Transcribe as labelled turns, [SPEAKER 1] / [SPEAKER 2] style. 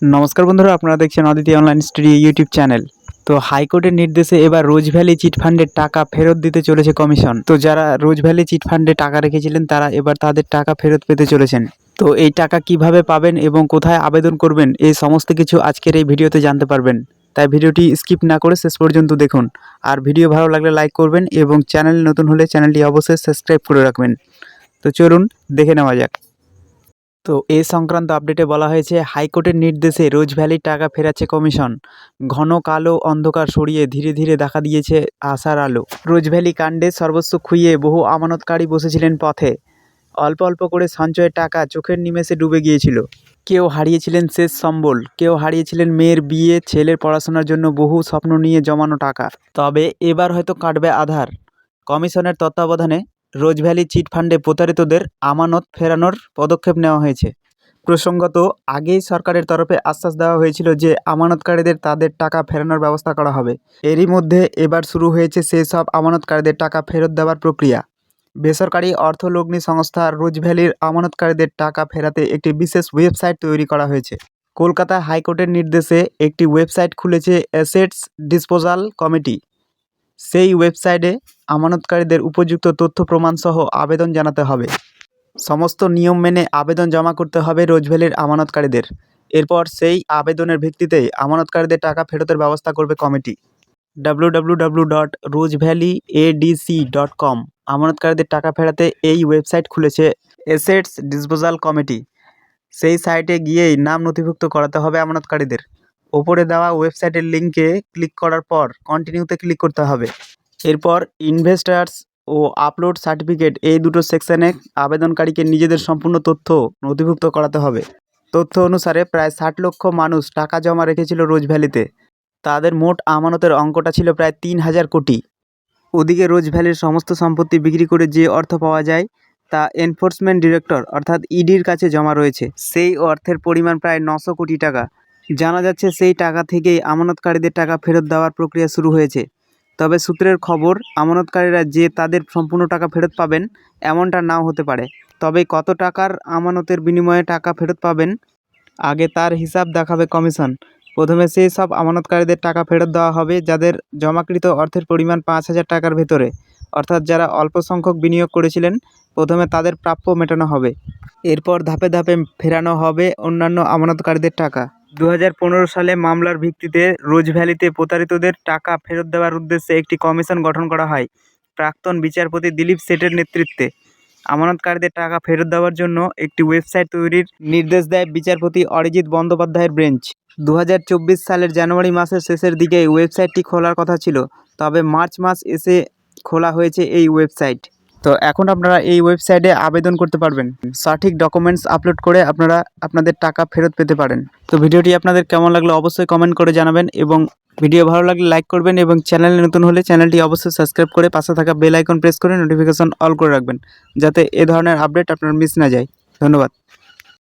[SPEAKER 1] নমস্কার বন্ধুরা, আপনারা দেখছেন Aditi online study YouTube channel. তো হাইকোর্টের নির্দেশে এবার রোজ ভ্যালি চিট ফান্ডের টাকা ফেরত দিতে চলেছে কমিশন। তো যারা রোজ ভ্যালি চিট ফান্ডে টাকা রেখেছিলেন তারা এবার তাদের টাকা ফেরত পেতে চলেছেন। তো এই টাকা কিভাবে পাবেন এবং কোথায় আবেদন করবেন এই সমস্ত কিছু আজকের এই ভিডিওতে জানতে পারবেন। তাই ভিডিওটি স্কিপ না করে শেষ পর্যন্ত দেখুন। আর ভিডিও ভালো লাগলে লাইক করবেন এবং চ্যানেল নতুন হলে চ্যানেলটি অবশ্যই সাবস্ক্রাইব করে রাখবেন। তো চলুন দেখে নেওয়া যাক। তো এ সংক্রান্ত আপডেটে বলা হয়েছে, হাইকোর্টের নির্দেশে রোজ ভ্যালির টাকা ফেরাচ্ছে কমিশন। ঘন কালো অন্ধকার সরিয়ে ধীরে ধীরে দেখা দিয়েছে আশার আলো। রোজ ভ্যালি কাণ্ডে সর্বস্ব খুইয়ে বহু আমানতকারী বসেছিলেন পথে। অল্প অল্প করে সঞ্চয়ের টাকা চোখের নিমেষে ডুবে গিয়েছিল। কেউ হারিয়েছিলেন শেষ সম্বল, কেউ হারিয়েছিলেন মেয়ের বিয়ে, ছেলের পড়াশোনার জন্য বহু স্বপ্ন নিয়ে জমানো টাকা। তবে এবার হয়তো কাটবে আধার। কমিশনের তত্ত্বাবধানে রোজ ভ্যালি চিট ফান্ডে প্রতারিতদের আমানত ফেরানোর পদক্ষেপ নেওয়া হয়েছে। প্রসঙ্গত, আগেই সরকারের তরফে আশ্বাস দেওয়া হয়েছিল যে আমানতকারীদের তাদের টাকা ফেরানোর ব্যবস্থা করা হবে। এরই মধ্যে এবার শুরু হয়েছে সেই সব আমানতকারীদের টাকা ফেরত দেওয়ার প্রক্রিয়া। বেসরকারি অর্থলগ্নি সংস্থা রোজ ভ্যালির আমানতকারীদের টাকা ফেরাতে একটি বিশেষ ওয়েবসাইট তৈরি করা হয়েছে। কলকাতা হাইকোর্টের নির্দেশে একটি ওয়েবসাইট খুলেছে অ্যাসেটস ডিসপোজাল কমিটি। সেই ওয়েবসাইটে আমানতকারীদের উপযুক্ত তথ্য প্রমাণসহ আবেদন জানাতে হবে। সমস্ত নিয়ম মেনে আবেদন জমা করতে হবে রোজ ভ্যালির আমানতকারীদের। এরপর সেই আবেদনের ভিত্তিতেই আমানতকারীদের টাকা ফেরতের ব্যবস্থা করবে কমিটি। www.rojevalleyadc.com আমানতকারীদের টাকা ফেরাতে এই ওয়েবসাইট খুলেছে অ্যাসেটস ডিসপোজাল কমিটি। সেই সাইটে গিয়েই নাম নথিভুক্ত করাতে হবে আমানতকারীদের। ওপরে দেওয়া ওয়েবসাইটের লিঙ্কে ক্লিক করার পর কন্টিনিউতে ক্লিক করতে হবে। এরপর ইনভেস্টার্স ও আপলোড সার্টিফিকেট এই দুটো সেকশনে আবেদনকারীকে নিজেদের সম্পূর্ণ তথ্য নথিভুক্ত করাতে হবে। তথ্য অনুসারে প্রায় 60 লক্ষ মানুষ টাকা জমা রেখেছিল রোজ ভ্যালিতে। তাদের মোট আমানতের অঙ্কটা ছিল প্রায় 3000 কোটি। ওদিকে রোজ ভ্যালির সমস্ত সম্পত্তি বিক্রি করে যে অর্থ পাওয়া যায় তা এনফোর্সমেন্ট ডিরেক্টর অর্থাৎ ইডির কাছে জমা রয়েছে। সেই অর্থের পরিমাণ প্রায় 900 কোটি টাকা। জানা যাচ্ছে সেই টাকা থেকেই আমানতকারীদের টাকা ফেরত দেওয়ার প্রক্রিয়া শুরু হয়েছে। তবে সূত্রের খবর, আমানতকারীরা যে তাদের সম্পূর্ণ টাকা ফেরত পাবেন এমনটা নাও হতে পারে। তবে কত টাকার আমানতের বিনিময়ে টাকা ফেরত পাবেন আগে তার হিসাব দেখাবে কমিশন। প্রথমে সেই সব আমানতকারীদের টাকা ফেরত দেওয়া হবে যাদের জমাকৃত অর্থের পরিমাণ 5000 টাকার ভেতরে, অর্থাৎ যারা অল্প সংখ্যক বিনিয়োগ করেছিলেন। প্রথমে তাদের প্রাপ্য মেটানো হবে। এরপর ধাপে ধাপে ফেরানো হবে অন্যান্য আমানতকারীদের টাকা। 2015 সালে মামলার ভিত্তিতে রোজ ভ্যালিতে প্রতারিতদের টাকা ফেরত দেওয়ার উদ্দেশ্যে একটি কমিশন গঠন করা হয় প্রাক্তন বিচারপতি দিলীপ শেঠের নেতৃত্বে। আমানতকারীদের টাকা ফেরত দেওয়ার জন্য একটি ওয়েবসাইট তৈরির নির্দেশ দেয় বিচারপতি অরিজিৎ বন্দ্যোপাধ্যায়ের বেঞ্চ। 2024 সালের জানুয়ারি মাসের শেষের দিকে ওয়েবসাইটটি খোলার কথা ছিল, তবে মার্চ মাস এসে খোলা হয়েছে এই ওয়েবসাইট। তো এখন আপনারা এই ওয়েবসাইটে আবেদন করতে পারবেন। সঠিক ডকুমেন্টস আপলোড করে আপনারা আপনাদের টাকা ফেরত পেতে পারেন। তো ভিডিওটি আপনাদের কেমন লাগলো অবশ্যই কমেন্ট করে জানাবেন এবং ভিডিও ভালো লাগলে লাইক করবেন এবং চ্যানেলে নতুন হলে চ্যানেলটি অবশ্যই সাবস্ক্রাইব করে পাশে থাকা বেল আইকন প্রেস করে নোটিফিকেশন অল করে রাখবেন, যাতে এ ধরনের আপডেট আপনার মিস না যায়। ধন্যবাদ।